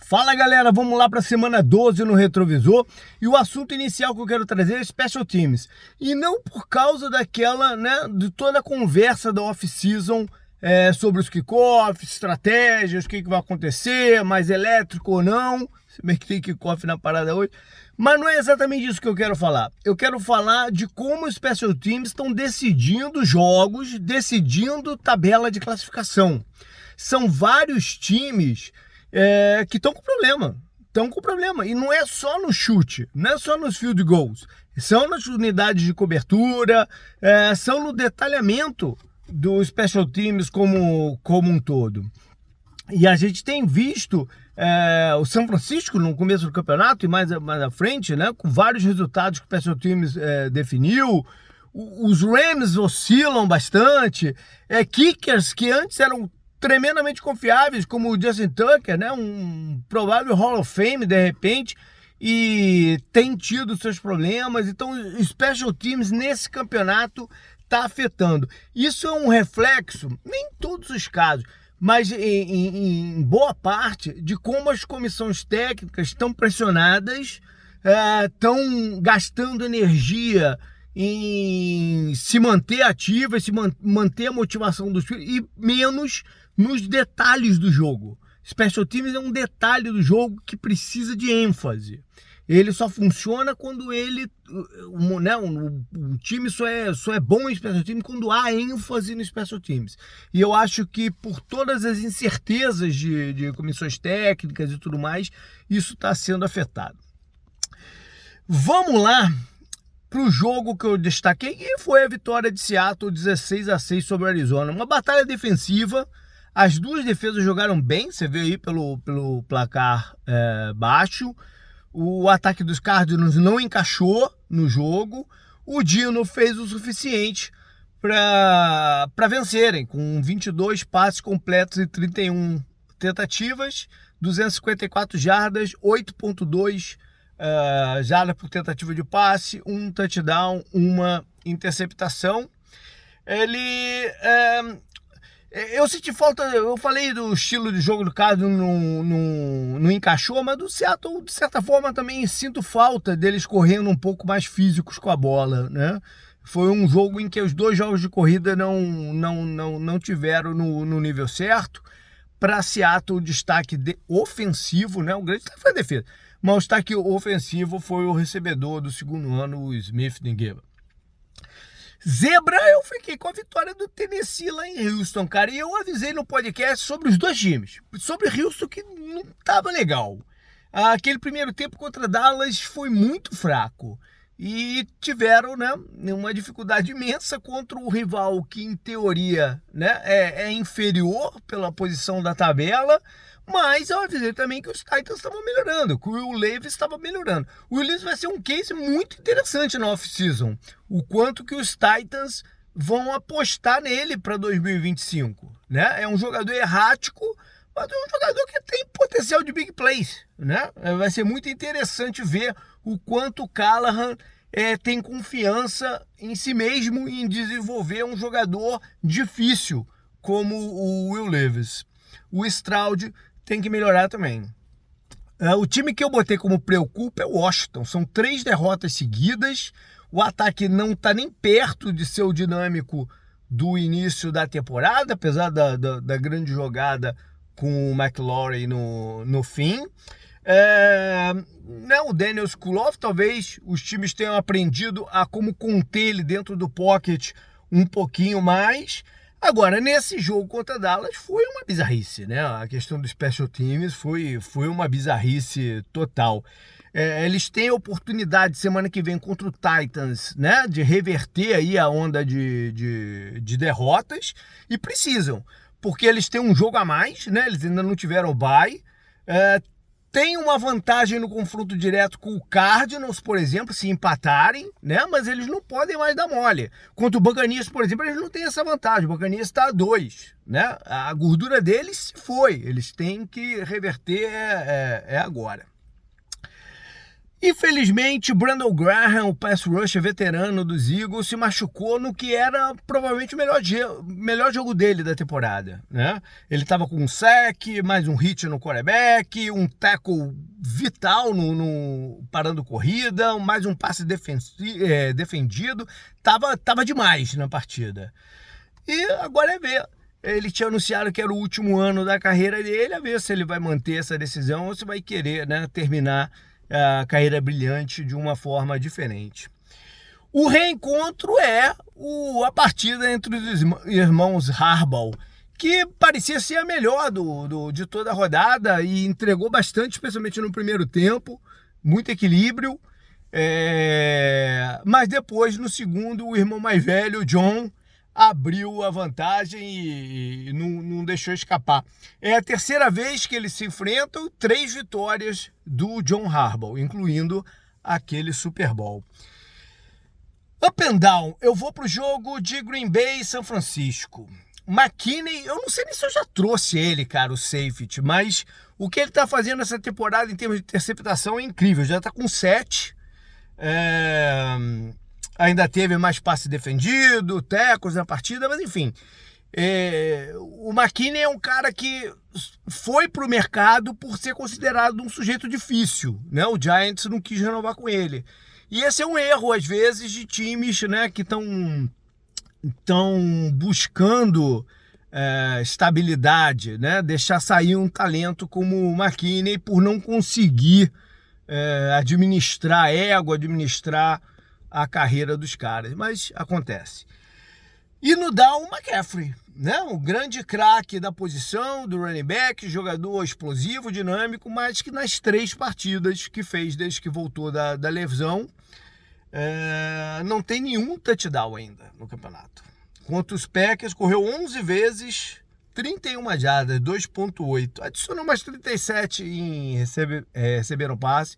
Fala galera, vamos lá para a semana 12 no Retrovisor e o assunto inicial que eu quero trazer é Special Teams. E não por causa daquela, de toda a conversa da off-season sobre os kickoffs, estratégias, o que vai acontecer, mais elétrico ou não, se bem que tem kickoff na parada hoje. Mas não é exatamente isso que eu quero falar. Eu quero falar de como os Special Teams estão decidindo jogos, decidindo tabela de classificação. São vários times que estão com problema. E não é só no chute, não é só nos field goals. São nas unidades de cobertura, são no detalhamento dos special teams como um todo. E a gente tem visto o São Francisco no começo do campeonato e mais à frente, com vários resultados que o special teams definiu. Os Rams oscilam bastante. Kickers que antes eram tremendamente confiáveis, como o Justin Tucker, um provável Hall of Fame de repente, e tem tido seus problemas. Então o Special Teams nesse campeonato está afetando. Isso é um reflexo, nem em todos os casos, mas em boa parte, de como as comissões técnicas estão pressionadas, estão gastando energia em se manter ativas, manter a motivação dos filhos e menos nos detalhes do jogo. Special Teams é um detalhe do jogo que precisa de ênfase. Ele só funciona quando o time só é bom em Special Teams quando há ênfase no Special Teams. E eu acho que por todas as incertezas de comissões técnicas e tudo mais, isso está sendo afetado. Vamos lá para o jogo que eu destaquei, e foi a vitória de Seattle 16-6 sobre o Arizona. Uma batalha defensiva. As duas defesas jogaram bem, você vê aí pelo placar baixo. O ataque dos Cardinals não encaixou no jogo. O Dino fez o suficiente para vencerem, com 22 passes completos e 31 tentativas, 254 jardas, 8.2 jardas por tentativa de passe, um touchdown, uma interceptação. Eu senti falta, eu falei do estilo de jogo do Cardinals não encaixou, mas do Seattle, de certa forma, também sinto falta deles correndo um pouco mais físicos com a bola, Foi um jogo em que os dois jogos de corrida não tiveram no nível certo. Para Seattle, o destaque ofensivo, o grande destaque foi a defesa, mas o destaque ofensivo foi o recebedor do segundo ano, o Smith-Njigba. Zebra, eu fiquei com a vitória do Tennessee lá em Houston, cara. E eu avisei no podcast sobre os dois times. Sobre Houston, que não estava legal. Aquele primeiro tempo contra Dallas foi muito fraco. E tiveram uma dificuldade imensa contra o rival que, em teoria, é inferior pela posição da tabela. Mas eu avisei também que os Titans estavam melhorando, que o Will Levis estava melhorando. O Will Levis vai ser um case muito interessante na off-season. O quanto que os Titans vão apostar nele para 2025. É um jogador errático, mas é um jogador que tem potencial de big plays. Vai ser muito interessante ver o quanto o Callahan tem confiança em si mesmo em desenvolver um jogador difícil como o Will Levis. O Stroud tem que melhorar também. O time que eu botei como preocupa é o Washington. São 3 derrotas seguidas. O ataque não está nem perto de ser o dinâmico do início da temporada, apesar da grande jogada com o McLaurin no fim. O Daniel Skulov, talvez os times tenham aprendido a como conter ele dentro do pocket um pouquinho mais. Agora, nesse jogo contra Dallas foi uma bizarrice, A questão dos special teams foi uma bizarrice total. Eles têm a oportunidade semana que vem contra o Titans, de reverter aí a onda de derrotas, e precisam, porque eles têm um jogo a mais, Eles ainda não tiveram o bye. Tem uma vantagem no confronto direto com o Cardinals, por exemplo, se empatarem, mas eles não podem mais dar mole. Quanto o Buccaneers, por exemplo, eles não têm essa vantagem. O Buccaneers está a 2, A gordura deles se foi. Eles têm que reverter agora. Infelizmente, Brandon Graham, o pass rusher veterano dos Eagles, se machucou no que era provavelmente o melhor jogo dele da temporada, né? Ele estava com um sack, mais um hit no quarterback, um tackle vital parando corrida, mais um passe defendido. Tava demais na partida. E agora é ver. Ele tinha anunciado que era o último ano da carreira dele, a ver se ele vai manter essa decisão ou se vai querer, né, terminar a carreira brilhante de uma forma diferente. O reencontro é a partida entre os irmãos Harbaugh, que parecia ser a melhor de toda a rodada e entregou bastante, especialmente no primeiro tempo, muito equilíbrio. Mas depois, no segundo, o irmão mais velho, John, abriu a vantagem e não deixou escapar. É a terceira vez que eles se enfrentam, 3 vitórias do John Harbaugh, incluindo aquele Super Bowl. Up and down, eu vou para o jogo de Green Bay e São Francisco. McKinney, eu não sei nem se eu já trouxe ele, cara, o safety, mas o que ele está fazendo nessa temporada em termos de interceptação é incrível. Já está com 7. Ainda teve mais passe defendido, tackles na partida, mas enfim. O McKinney é um cara que foi para o mercado por ser considerado um sujeito difícil, né? O Giants não quis renovar com ele. E esse é um erro, às vezes, de times, né, que estão buscando estabilidade, né? Deixar sair um talento como o McKinney por não conseguir administrar ego, administrar a carreira dos caras, mas acontece. E no down, o McCaffrey, né? Um grande craque da posição, do running back, jogador explosivo, dinâmico, mas que nas 3 partidas que fez desde que voltou da lesão, não tem nenhum touchdown ainda no campeonato. Contra os Packers, correu 11 vezes, 31 jardas, 2.8. Adicionou mais 37 em receberam passe,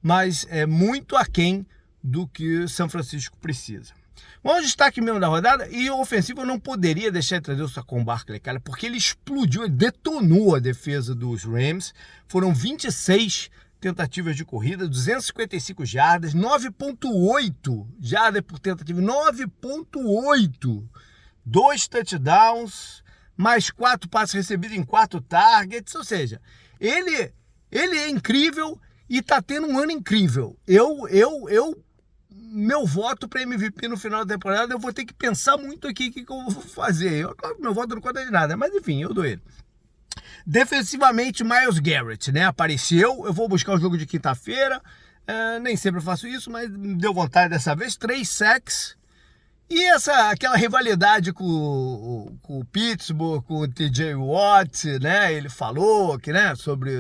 mas é muito aquém do que São Francisco precisa. Bom, o destaque mesmo da rodada, e o ofensivo eu não poderia deixar de trazer o Saquon Barkley, cara, porque ele explodiu, ele detonou a defesa dos Rams. Foram 26 tentativas de corrida, 255 jardas, 9.8 jardas por tentativa, 9.8, 2 touchdowns, mais 4 passes recebidos em 4 targets, ou seja, ele é incrível e tá tendo um ano incrível. Meu voto para MVP no final da temporada, eu vou ter que pensar muito aqui o que eu vou fazer. Claro que meu voto não conta de nada, mas enfim, eu dou ele. Defensivamente, Myles Garrett, né? Apareceu, eu vou buscar o jogo de quinta-feira, nem sempre eu faço isso, mas me deu vontade dessa vez, 3 sacks. E aquela rivalidade com o Pittsburgh, com o TJ Watt, né? Ele falou que, né, sobre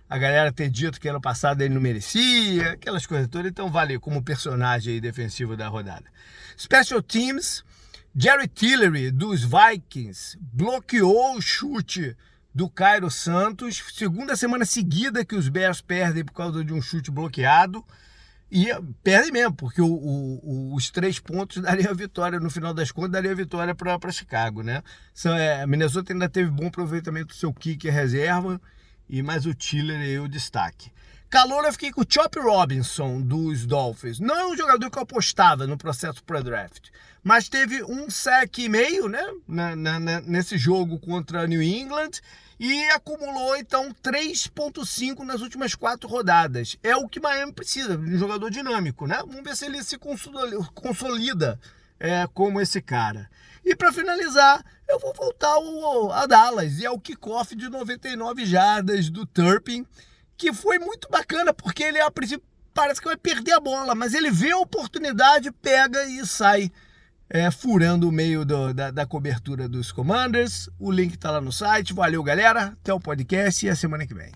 a galera ter dito que ano passado ele não merecia, aquelas coisas todas. Então vale como personagem aí defensivo da rodada. Special Teams, Jerry Tillery dos Vikings bloqueou o chute do Cairo Santos. Segunda semana seguida que os Bears perdem por causa de um chute bloqueado. E perdem mesmo, porque os 3 pontos daria a vitória, no final das contas, daria a vitória para Chicago, né? Minnesota ainda teve bom aproveitamento do seu kicker reserva, mas o Tiller é o destaque. Calor, eu fiquei com o Chop Robinson dos Dolphins. Não é um jogador que eu apostava no processo pré-draft, mas teve um sack e meio, né, nesse jogo contra New England e acumulou então 3.5 nas últimas 4 rodadas. É o que Miami precisa, um jogador dinâmico, né? Vamos ver se ele se consolida como esse cara. E para finalizar, eu vou voltar a Dallas e ao kickoff de 99 jardas do Turpin, que foi muito bacana, porque ele a princípio parece que vai perder a bola, mas ele vê a oportunidade, pega e sai furando o meio da cobertura dos Commanders. O link está lá no site. Valeu, galera. Até o podcast e a semana que vem.